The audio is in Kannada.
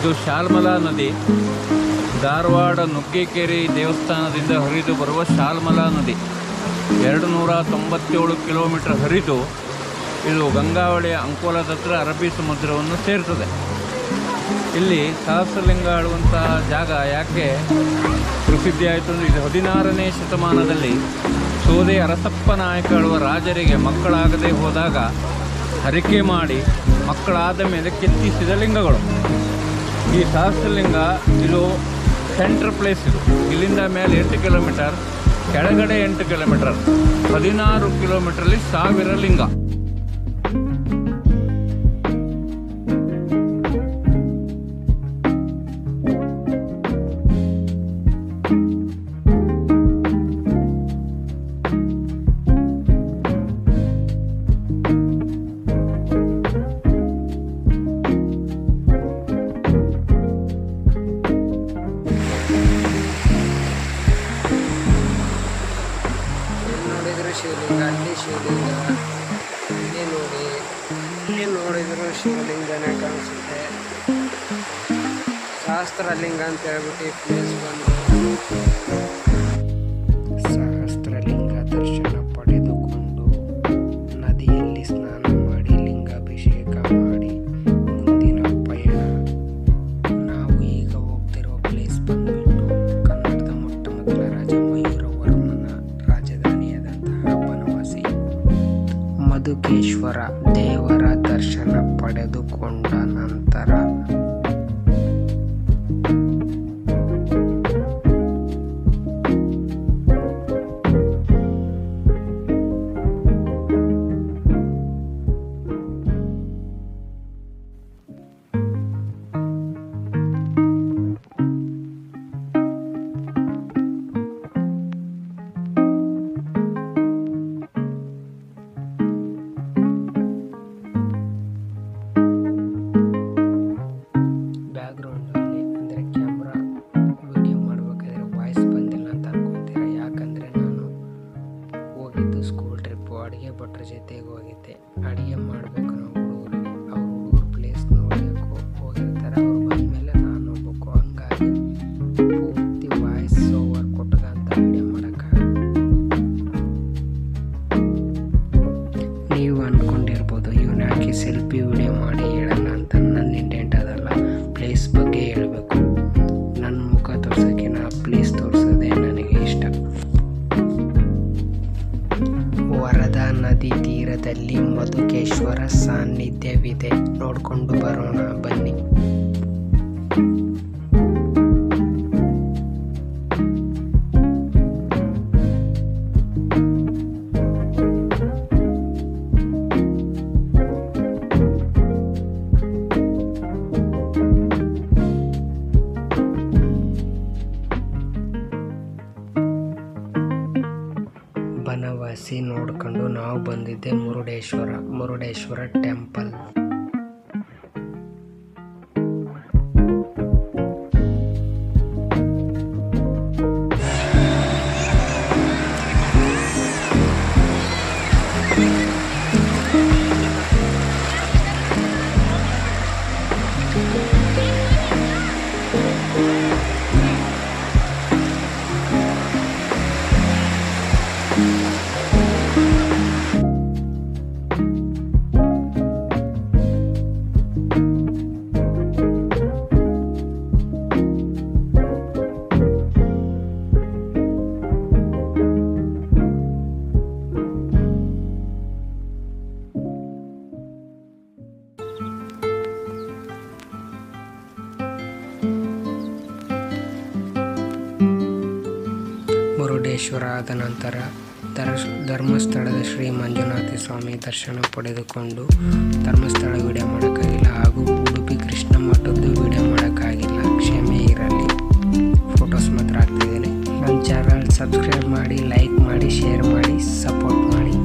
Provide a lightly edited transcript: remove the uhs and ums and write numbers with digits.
ಇದು ಶಾಲ್ಮಲಾ ನದಿ, ಧಾರವಾಡ ನುಗ್ಗೇಕೆರೆ ದೇವಸ್ಥಾನದಿಂದ ಹರಿದು ಬರುವ ಶಾಲ್ಮಲಾ ನದಿ 297 ಕಿಲೋಮೀಟರ್ ಹರಿದು ಇದು ಗಂಗಾವಳಿಯ ಅಂಕೋಲದ ಹತ್ರ ಅರಬ್ಬಿ ಸಮುದ್ರವನ್ನು ಸೇರ್ತದೆ. ಇಲ್ಲಿ ಸಹಸ್ರಲಿಂಗ ಆಳುವಂತಹ ಜಾಗ ಯಾಕೆ ಪ್ರಸಿದ್ಧಿ ಆಯಿತು ಅಂದರೆ, ಇದು 16ನೇ ಶತಮಾನದಲ್ಲಿ ಸೋದೆ ಅರಸಪ್ಪ ನಾಯಕ ಆಳುವ ರಾಜರಿಗೆ ಮಕ್ಕಳಾಗದೆ ಹೋದಾಗ ಹರಕೆ ಮಾಡಿ ಮಕ್ಕಳಾದ ಮೇಲೆ ಕೆತ್ತಿಸಿದ ಲಿಂಗಗಳು. ಈ ಸಹಸ್ರಲಿಂಗ ಇದು ಸೆಂಟ್ರ್ ಪ್ಲೇಸ್. ಇದು ಇಲ್ಲಿಂದ ಮೇಲೆ 8 ಕಿಲೋಮೀಟರ್, ಕೆಳಗಡೆ 8 ಕಿಲೋಮೀಟರ್, 16 ಕಿಲೋಮೀಟ್ರಲ್ಲಿ 1000 ಲಿಂಗ. ಶಿವಲಿಂಗ, ಅಲ್ಲಿ ಶಿವಲಿಂಗ, ಇಲ್ಲಿ ನೋಡಿದ್ರು ಶಿವಲಿಂಗನೇ ಕಾಣಿಸುತ್ತೆ. ಸಹಸ್ರಲಿಂಗ ಅಂತ ಹೇಳ್ಬಿಟ್ಟು ಪ್ಲೇಸ್ ಬಂದು ಸಹಸ್ರಲಿಂಗ ದರ್ಶನ ಪಡೆದುಕೊಂಡು ನದಿಯಲ್ಲಿ ಸ್ನಾನ ಮಾಡಿ ಲಿಂಗಾಭಿಷೇಕ ಮಾಡಿ ಮುಂದಿನ ಪಯಣ. ನಾವು ಈಗ ಹೋಗ್ತಿರೋ ಪ್ಲೇಸ್ ಬಂದ್ಬಿಟ್ಟು ಕನ್ನಡದ ಮೊಟ್ಟ ಮೊದಲ ರಾಜ ಮಯೂರವರ್ಮನ ರಾಜಧಾನಿಯಾದಂತಹ ಬನವಾಸಿ ಮಧುಕೇಶ್ವರ ದೇವರ ದರ್ಶನ ಪಡೆದುಕೊಂಡ ನಂತರ ಬ್ಯಾಕ್ಗ್ರೌಂಡಲ್ಲಿ ಅಂದರೆ ಕ್ಯಾಮ್ರಾ ವಿಡಿಯೋ ಮಾಡಬೇಕಾದ್ರೆ ವಾಯ್ಸ್ ಬಂದಿಲ್ಲ ಅಂತ ಅನ್ಕೊತೀರ. ಯಾಕಂದರೆ ನಾನು ಹೋಗಿದ್ದು ಸ್ಕೂಲ್ ಟ್ರಿಪ್ಪು, ಅಡುಗೆ ಭಟ್ರ ಜೊತೆಗೆ ಹೋಗಿದ್ದೆ. ಅಡುಗೆ ಮಾಡಬೇಕು ನಾವು ಹುಡುಗರು, ಅವ್ರ ಹುಡುಗರು ಪ್ಲೇಸ್ ನೋಡಬೇಕು ಹೋಗಿರ್ತಾರೆ. ಅವ್ರು ಬಂದಮೇಲೆ ನಾನು ಹೋಗ್ಬೇಕು. ಹಂಗಾಗಿ ಪೂರ್ತಿ ವಾಯ್ಸ್ ಓವರ್ ಕೊಟ್ಟಂತ ವಿಡಿಯೋ ಮಾಡೋಕ್ಕಾಗಲ್ಲ. ನೀವು ಅಂದ್ಕೊಂಡಿರ್ಬೋದು ಇವನು ಯಾಕೆ ಸೆಲ್ಫಿ ವಿಡಿಯೋ ಮಾಡಿ ಹೇಳಲ್ಲ ಅಂತ. ನನ್ನ ಇಂಟೆಂಟ್ ಅದಲ್ಲ, ಪ್ಲೇಸ್ ಬಗ್ಗೆ ಹೇಳಬೇಕು. ನನ್ನ ಮುಖ ತೋರ್ಸೋಕ್ಕಿಂತ ಪ್ಲೇಸ್ ತೋರಿಸೋದೇ ನನಗೆ ಇಷ್ಟ. ವರದಾ ನದಿ ತೀರದಲ್ಲಿ ಮಧುಕೇಶ್ವರ ಸಾನ್ನಿಧ್ಯವಿದೆ, ನೋಡಿಕೊಂಡು ಬರೋಣ ಬನ್ನಿ. ಬನವಾಸಿ ನೋಡ್ಕೊಂಡು ನಾವು ಬಂದಿದ್ದೆ ಮುರುಡೇಶ್ವರ ಟೆಂಪಲ್. ಮುರುಡೇಶ್ವರ ಆದ ನಂತರ ಧರ್ಮಸ್ಥಳದ ಶ್ರೀ ಮಂಜುನಾಥ ಸ್ವಾಮಿ ದರ್ಶನ ಪಡೆದುಕೊಂಡು ಧರ್ಮಸ್ಥಳ ವಿಡಿಯೋ ಮಾಡೋಕ್ಕಾಗಿಲ್ಲ, ಹಾಗೂ ಉಡುಪಿ ಕೃಷ್ಣ ಮಠದ್ದು ವಿಡಿಯೋ ಮಾಡೋಕ್ಕಾಗಿಲ್ಲ, ಕ್ಷಮೆ ಇರಲಿ. ಫೋಟೋಸ್ ಮಾತ್ರ ಹಾಕ್ತಿದ್ದೀನಿ. ನನ್ನ ಚಾನಲ್ ಸಬ್ಸ್ಕ್ರೈಬ್ ಮಾಡಿ, ಲೈಕ್ ಮಾಡಿ, ಶೇರ್ ಮಾಡಿ, ಸಪೋರ್ಟ್ ಮಾಡಿ.